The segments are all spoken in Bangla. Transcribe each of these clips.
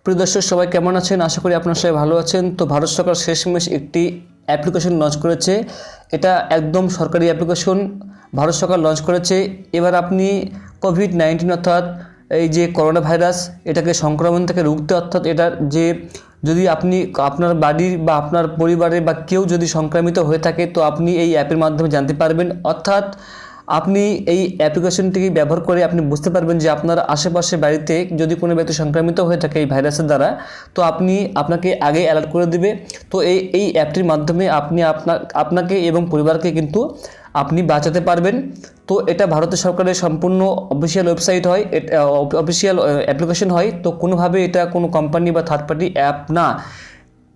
প্রিয় দর্শক সবাই কেমন আছেন? আশা করি আপনারা সবাই ভালো আছেন। তো ভারত সরকার শেষমেশ একটি অ্যাপ্লিকেশন লঞ্চ করেছে। এটা একদম সরকারি অ্যাপ্লিকেশন ভারত সরকার লঞ্চ করেছে। এবার আপনি কোভিড-19 অর্থাৎ এই যে করোনা ভাইরাস এটাকে সংক্রমণ থেকে রুখতে, অর্থাৎ এটার যে যদি আপনি আপনার বাড়ির বা আপনার পরিবারের বা কেউ যদি সংক্রামিত হয়ে থাকে তো আপনি এই অ্যাপের মাধ্যমে জানতে পারবেন। অর্থাৎ আপনি এই অ্যাপ্লিকেশনটি ব্যবহার করে আপনি বুঝতে পারবেন যে আপনার আশেপাশে বাড়িতে যদি কোনো ব্যক্তি সংক্রামিত হয়ে থাকে এই ভাইরাসের দ্বারা, তো আপনাকে আগে অ্যালার্ট করে দেবে। তো এই অ্যাপটির মাধ্যমে আপনি আপনাকে এবং পরিবারকে কিন্তু আপনি বাঁচাতে পারবেন। তো এটা ভারতের সরকারের সম্পূর্ণ অফিসিয়াল ওয়েবসাইট হয়, অফিসিয়াল অ্যাপ্লিকেশন হয়। তো কোনোভাবে এটা কোনো কোম্পানি বা থার্ড পার্টি অ্যাপ না,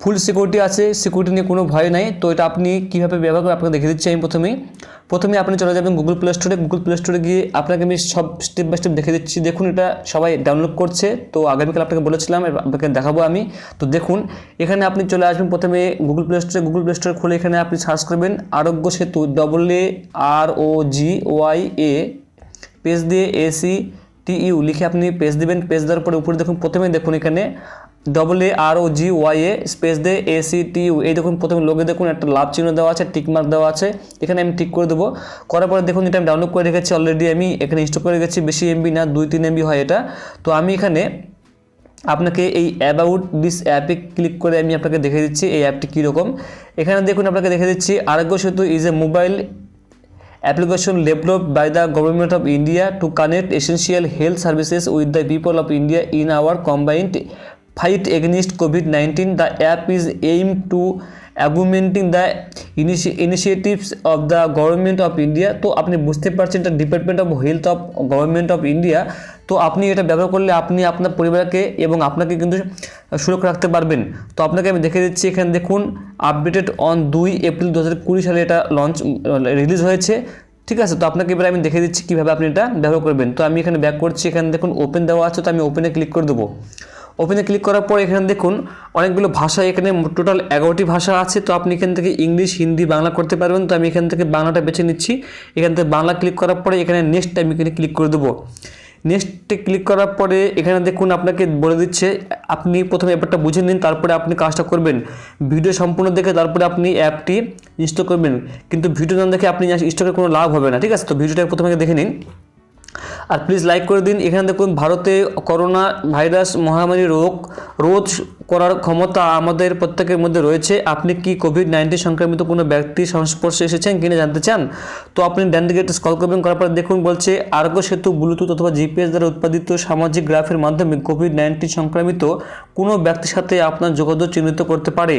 ফুল সিকিউরিটি আছে, সিকিউরিটি নিয়ে কোনো ভয় নাই। তো এটা আপনি কীভাবে ব্যবহার করে আপনাকে দেখিয়ে দিচ্ছি আমি। প্রথমে আপনি চলে যাবেন গুগল প্লে স্টোরে গিয়ে আপনাকে আমি সব স্টেপ বাই স্টেপ দেখে দিচ্ছি। দেখুন এটা সবাই ডাউনলোড করছে, তো আগামীকাল আপনাকে বলেছিলাম আপনাকে দেখাবো আমি। তো দেখুন এখানে আপনি চলে আসবেন প্রথমে গুগল প্লে স্টোরে খুলে এখানে আপনি সার্চ করবেন আরোগ্য সেতু, AAROGYA পেজ দিয়ে ACTU লিখে আপনি পেজ দিবেন। পেজ দেওয়ার পরে উপরে দেখুন, প্রথমে দেখুন এখানে AAROGYA স্পেস দিয়ে ACTU, এই দেখুন প্রথমে লোগে দেখুন একটা লাভ চিহ্ন দেওয়া আছে, টিকমার্ক দেওয়া আছে, এখানে আমি টিক করে দেবো। করার পরে দেখুন এটা আমি ডাউনলোড করে রেখেছি অলরেডি, আমি এখানে ইনস্টল করে রেখেছি। বেশি এমবি না, 2-3 MB হয় এটা। তো আমি এখানে আপনাকে এই অ্যাবাউট দিস অ্যাপে ক্লিক করে আমি আপনাকে দেখে দিচ্ছি এই অ্যাপটি কীরকম। এখানে দেখুন আপনাকে দেখে দিচ্ছি আরোগ্য সেতু is a mobile application developed by the Government of India to connect essential health services with the people of India in our combined fight against COVID-19. The app is aimed to augmenting the initiatives of the Government of India. তো আপনি বুঝতে পারছেন এটা department of health of government of India. তো আপনি এটা ব্যবহার করলে আপনি আপনার পরিবারকে এবং আপনাকে কিন্তু সুরক্ষা রাখতে পারবেন। তো আপনাকে আমি দেখে দিচ্ছি, এখানে দেখুন আপডেটেড অন 2 এপ্রিল 2020 সালে এটা রিলিজ হয়েছে। ঠিক আছে, তো আপনাকে এবার আমি দেখে দিচ্ছি কীভাবে আপনি এটা ব্যবহার করবেন। তো আমি এখানে ব্যাক করছি, এখানে দেখুন ওপেন দেওয়া আছে, তো আমি ওপেনে ক্লিক করে দেবো। ওপেনে ক্লিক করার পর এখানে দেখুন অনেকগুলো ভাষা, এখানে টোটাল 11টি ভাষা আছে। তো আপনি এখান থেকে ইংলিশ, হিন্দি, বাংলা করতে পারবেন। তো আমি এখান থেকে বাংলাটা বেছে নিচ্ছি। এখান থেকে বাংলা ক্লিক করার পরে এখানে নেক্সট আমি এখানে ক্লিক করে দেবো। নেক্সটে ক্লিক করার পরে এখানে দেখুন আপনাকে বলে দিচ্ছে আপনি প্রথমে ব্যাপারটা বুঝে নিন, তারপরে আপনি কাজটা করবেন। ভিডিও সম্পূর্ণ দেখে তারপরে আপনি অ্যাপটি ইনস্টল করবেন, কিন্তু ভিডিও না দেখে আপনি ইনস্টলের কোনো লাভ হবে না। ঠিক আছে, তো ভিডিওটা প্রথমে দেখে নিন আর প্লিজ লাইক করে দিন। এখানে দেখুন ভারতে করোনা ভাইরাস মহামারী রোধ করার ক্ষমতা আমাদের প্রত্যেকের মধ্যে রয়েছে। আপনি কি কোভিড-19 সংক্রমিত কোনো ব্যক্তির সংস্পর্শে এসেছেন কিনা জানতে চান? তো আপনি ডান দিকে একটা স্ক্রল করবেন, করার পর দেখুন বলছে আরোগ্য সেতু ব্লুটুথ অথবা জিপিএস দ্বারা উৎপাদিত সামাজিক গ্রাফের মাধ্যমে কোভিড-19 সংক্রমিত কোনো ব্যক্তির সাথে আপনার যোগাযোগ চিহ্নিত করতে পারে।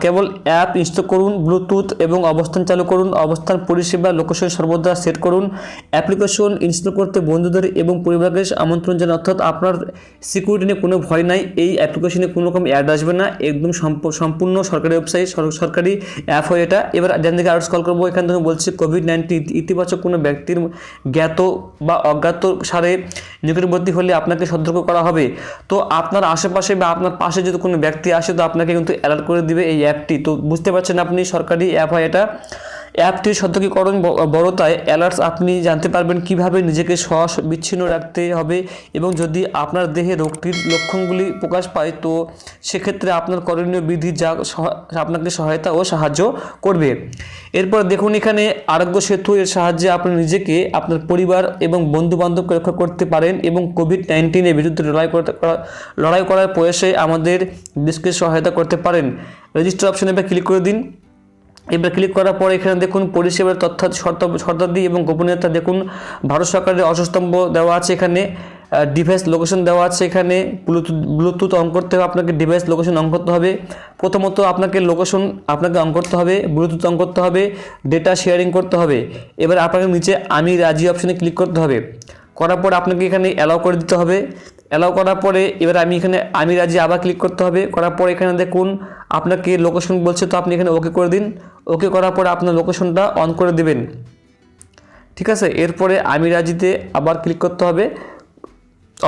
কেবল অ্যাপ ইনস্টল করুন, ব্লুটুথ এবং অবস্থান চালু করুন, অবস্থান পরিষেবা লোকেশন সর্বদা সেট করুন। অ্যাপ্লিকেশন ইনস্টল করতে বন্ধুদের এবং পরিবারকে আমন্ত্রণ জানান, অর্থাৎ আপনার সিকিউরিটি নিয়ে কোনো ভয় নাই। এই অ্যাপ্লিকেশনে কোনো রকম অ্যাড আসবে না, একদম সম্পূর্ণ সরকারি ওয়েবসাইট, সরকারি অ্যাপ হয় এটা। এবার যেন থেকে আরও স্ক্রল করবো, এখান থেকে বলছি কোভিড-19 ইতিবাচক কোনো ব্যক্তির জ্ঞাত বা অজ্ঞাত সারে নিকটবর্তী হলে আপনাকে সতর্ক করা হবে। তো আপনার আশেপাশে বা আপনার পাশে যদি কোনো ব্যক্তি আসে তো আপনাকে কিন্তু অ্যালার্ট করে দিবে এই অ্যাপটি। তো বুঝতে পারছেন আপনি সরকারি অ্যাপ হয় এটা। অ্যাপটির সতর্কীকরণ বড়তায় অ্যালার্টস আপনি জানতে পারবেন কিভাবে নিজেকে বিচ্ছিন্ন রাখতে হবে, এবং যদি আপনার দেহে রোগটির লক্ষণগুলি প্রকাশ পায় তো সেক্ষেত্রে আপনার করণীয় বিধি যা আপনাকে সহায়তা ও সাহায্য করবে। এরপর দেখুন এখানে আরোগ্য সেতু এর সাহায্যে আপনি নিজেকে, আপনার পরিবার এবং বন্ধু বান্ধবকে রক্ষা করতে পারেন এবং কোভিড-19 এর বিরুদ্ধে লড়াই করার প্রয়াসে আমাদের দেশকে সহায়তা করতে পারেন। রেজিস্টার অপশনে এবার ক্লিক করে দিন। এবার ক্লিক করার পর এখানে দেখুন পরিষেবার শর্তাদি এবং গোপনীয়তা দেখুন ভারত সরকারের অষ্টস্তম্ভ দেওয়া আছে, এখানে ডিভাইস লোকেশন দেওয়া আছে, এখানে ব্লুটুথ অন করতে হবে, আপনাকে ডিভাইস লোকেশন অন করতে হবে। প্রথমত আপনাকে লোকেশন অন করতে হবে, ব্লুটুথ অন করতে হবে, ডেটা শেয়ারিং করতে হবে। এবার আপনাকে নিচে আমি রাজি অপশনে ক্লিক করতে হবে। করার পর আপনাকে এখানে অ্যালাউ করে দিতে হবে। অ্যালাউ করার পরে এবার আমি রাজি আবার ক্লিক করতে হবে। করার পর এখানে দেখুন আপনাকে লোকেশন বলছে, তো আপনি এখানে ওকে করে দিন। ওকে করার পর আপনার লোকেশনটা অন করে দেবেন। ঠিক আছে, এরপরে আমি রাজিতে আবার ক্লিক করতে হবে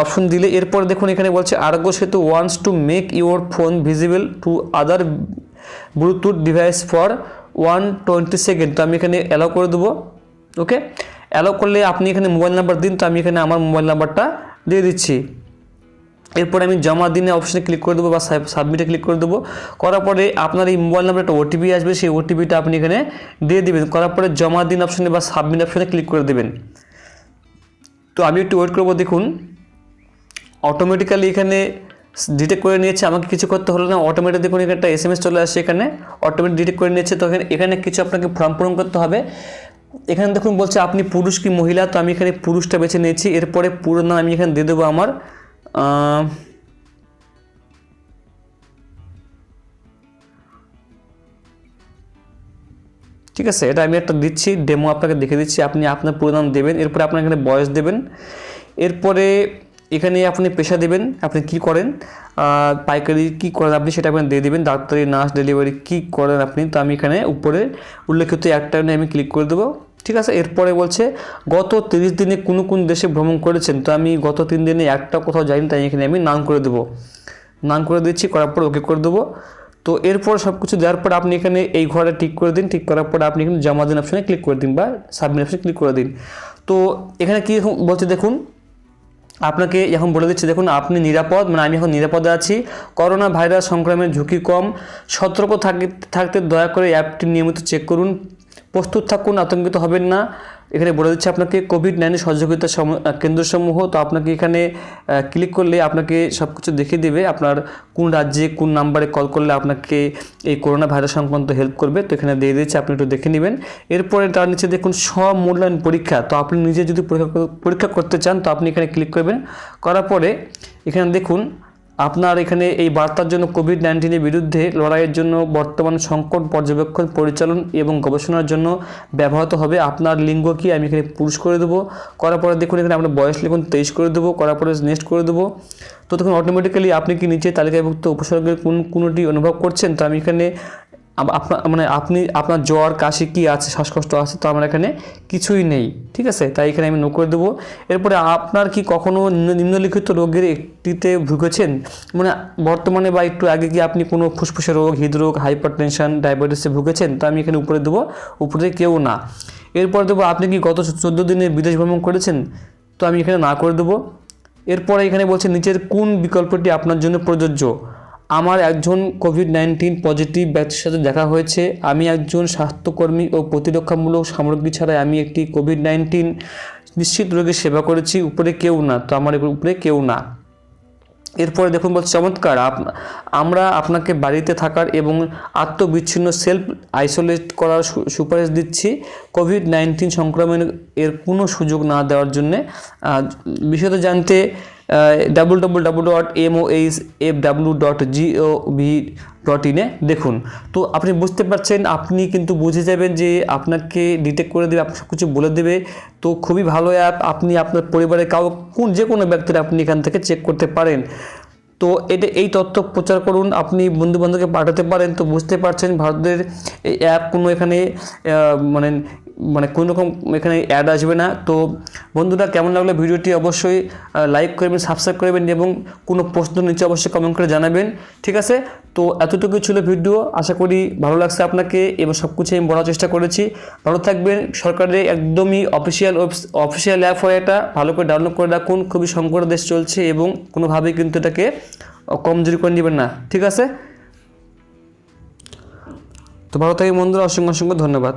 অপশন দিলে। এরপর দেখুন এখানে বলছে আরোগ্য সেতু wants to make your phone visible to other Bluetooth device for 120 second. তো আমি এখানে অ্যালাউ করে দেবো। ওকে, অ্যালাউ করলে আপনি এখানে মোবাইল নাম্বার দিন। তো আমি এখানে আমার মোবাইল নাম্বারটা দিয়ে দিচ্ছি। এরপরে আমি জমা দিনে অপশনে ক্লিক করে দেবো বা সাবমিটে ক্লিক করে দেবো। করার পরে আপনার এই মোবাইল নাম্বারে একটা ওটিপি আসবে, সেই ওটিপিটা আপনি এখানে দিয়ে দেবেন। করার পরে জমা দিন অপশনে বা সাবমিট অপশনে ক্লিক করে দেবেন। তো আমি একটু ওয়েট করবো, দেখুন অটোমেটিক্যালি এখানে ডিটেক্ট করে নিয়েছে, আমাকে কিছু করতে হলো না। অটোমেটিক দেখুন এখানে একটা SMS চলে আসছে, এখানে অটোমেটিক ডিটেক্ট করে নিয়েছে। তো এখানে কিছু আপনাকে ফর্ম পূরণ করতে হবে। এখানে দেখুন বলছে আপনি পুরুষ কি মহিলা, তো আমি এখানে পুরুষটা বেছে নিয়েছি। এরপরে পুরো নাম আমি এখানে দিয়ে দেবো আমার, ঠিক আছে। এটা আমি একটা দিচ্ছি, ডেমো আপনাকে দেখে দিচ্ছি। আপনি আপনার পুরো নাম দেবেন, এরপরে আপনার এখানে বয়স দেবেন। এরপরে এখানে আপনি পেশা দেবেন, আপনি কি করেন, পাইকারি কি করেন আপনি সেটা আপনি দিয়ে দেবেন। ডাক্তারি, নার্স, ডেলিভারি কি করেন আপনি। তো আমি এখানে উপরে উল্লেখিত একটা আমি ক্লিক করে দেবো, ঠিক আছে। এরপরে বলছে গত 30 দিনে কোন দেশে ভ্রমণ করেছেন, তো আমি গত 3 দিনে একটা কোথাও যাইনি, তাই এখানে আমি নাম করে দেবো। নাম করে দিচ্ছি, করার পর ওকে করে দেবো। তো এরপর সব কিছু দেওয়ার পর আপনি এখানে এই ঘরে টিক করে দিন। টিক করার পর আপনি এখানে জমা দিন অপশনে ক্লিক করে দিন বা সাবমিট অপশনে ক্লিক করে দিন। তো এখানে কি বলছে দেখুন, আপনাকে এখন বলে দিচ্ছে দেখুন আপনি নিরাপদ, মানে আমি এখন নিরাপদে আছি, করোনা ভাইরাস সংক্রমণের ঝুঁকি কম, সতর্ক থাকতে দয়া করে অ্যাপটি নিয়মিত চেক করুন, প্রস্তুত থাকুন, আতঙ্কিত হবেন না। এখানে বলে দিচ্ছে আপনাকে কোভিড-19 সহযোগিতা কেন্দ্রসমূহ। তো আপনাকে এখানে ক্লিক করলে আপনাকে সব কিছু দেখিয়ে দেবে, আপনার কোন রাজ্যে কোন নাম্বারে কল করলে আপনাকে এই করোনা ভাইরাস সংক্রান্ত হেল্প করবে। তো এখানে দিয়ে দিচ্ছে, আপনি একটু দেখে নেবেন। এরপরে তার নিচে দেখুন স্ব-মূল্যায়ন পরীক্ষা। তো আপনি নিজে যদি পরীক্ষা করতে চান তো আপনি এখানে ক্লিক করবেন। করার পরে এখানে দেখুন আপনার এখানে এই বার্তার জন্য কোভিড-19 বিরুদ্ধে লড়াইয়ের জন্য বর্তমান সংকট পর্যবেক্ষণ, পরিচালন এবং গবেষণার জন্য ব্যবহৃত হবে। আপনার লিঙ্গ কি, আমি এখানে পুরুষ করে দেবো। করার পরে দেখুন এখানে আপনার বয়স লিখুন 23 করে দেবো। করার পরে নেক্সট করে দেবো। তো দেখুন অটোমেটিক্যালি আপনি কি নিচে তালিকাভুক্ত উপসর্গের কোনটি অনুভব করছেন, তো আমি এখানে আপনার জ্বর, কাশি কি আছে, শ্বাসকষ্ট আছে, তো আমার এখানে কিছুই নেই, ঠিক আছে, তাই এখানে আমি নো করে দেবো। এরপরে আপনার কি কখনো নিম্নলিখিত রোগের একটিতে ভুগেছেন, মানে বর্তমানে বা একটু আগে কি আপনি কোনো ফুসফুসের রোগ, হৃদরোগ, হাইপারটেনশন, ডায়াবেটিসে ভুগেছেন, তো আমি এখানে উপরে দেবো, উপরে কেউ না। এরপর দেবো আপনি কি গত 14 দিনে বিদেশ ভ্রমণ করেছেন, তো আমি এখানে না করে দেবো। এরপরে এখানে বলছে নিচের কোন বিকল্পটি আপনার জন্য প্রযোজ্য। আমার একজন কোভিড-19 পজিটিভ ব্যক্তির সাথে দেখা হয়েছে, আমি একজন স্বাস্থ্যকর্মী ও প্রতিরক্ষামূলক সামগ্রী ছাড়াই আমি একটি কোভিড-19 নিশ্চিত রোগীর সেবা করেছি, উপরে কেউ না, তো আমার উপরে কেউ না। এরপরে দেখুন বলছে চমৎকার, আমরা আপনাকে বাড়িতে থাকার এবং আত্মবিচ্ছিন্ন সেলফ আইসোলেট করার সুপারিশ দিচ্ছি, কোভিড-19 সংক্রমণের কোনো সুযোগ না দেওয়ার জন্যে। বিশদ জানতে www.mohfw.gov.in দেখুন। তো আপনি বুঝতে পারছেন, আপনি কিন্তু বুঝে যাবেন যে আপনাকে ডিটেক্ট করে দেবে, আপনার সব কিছু বলে দেবে। তো খুবই ভালো অ্যাপ, আপনি আপনার পরিবারের যে কোনো ব্যক্তির আপনি এখান থেকে চেক করতে পারেন। তো এই তথ্য প্রচার করুন, আপনি বন্ধুবান্ধবকে পাঠাতে পারেন। তো বুঝতে পারছেন ভারতের এই অ্যাপ কোনো এখানে মানে কোনো রকম এখানে অ্যাড আসবে না। তো বন্ধুরা কেমন লাগলো ভিডিওটি অবশ্যই লাইক করবেন, সাবস্ক্রাইব করবেন এবং কোনো প্রশ্ন নিচে অবশ্যই কমেন্ট করে জানাবেন, ঠিক আছে। তো এতটুকু ছিল ভিডিও, আশা করি ভালো লাগছে আপনাকে এবং সব কিছু আমি বলার চেষ্টা করেছি। ভালো থাকবেন। সরকারের একদমই অফিসিয়াল অ্যাপ হয়, এটা ভালো করে ডাউনলোড করে রাখুন। খুবই সংকট দেশ চলছে এবং কোনোভাবেই কিন্তু এটাকে কমজোরি করে নেবেন না, ঠিক আছে। তো ভালো থাকি বন্ধুরা, অসংখ্য ধন্যবাদ।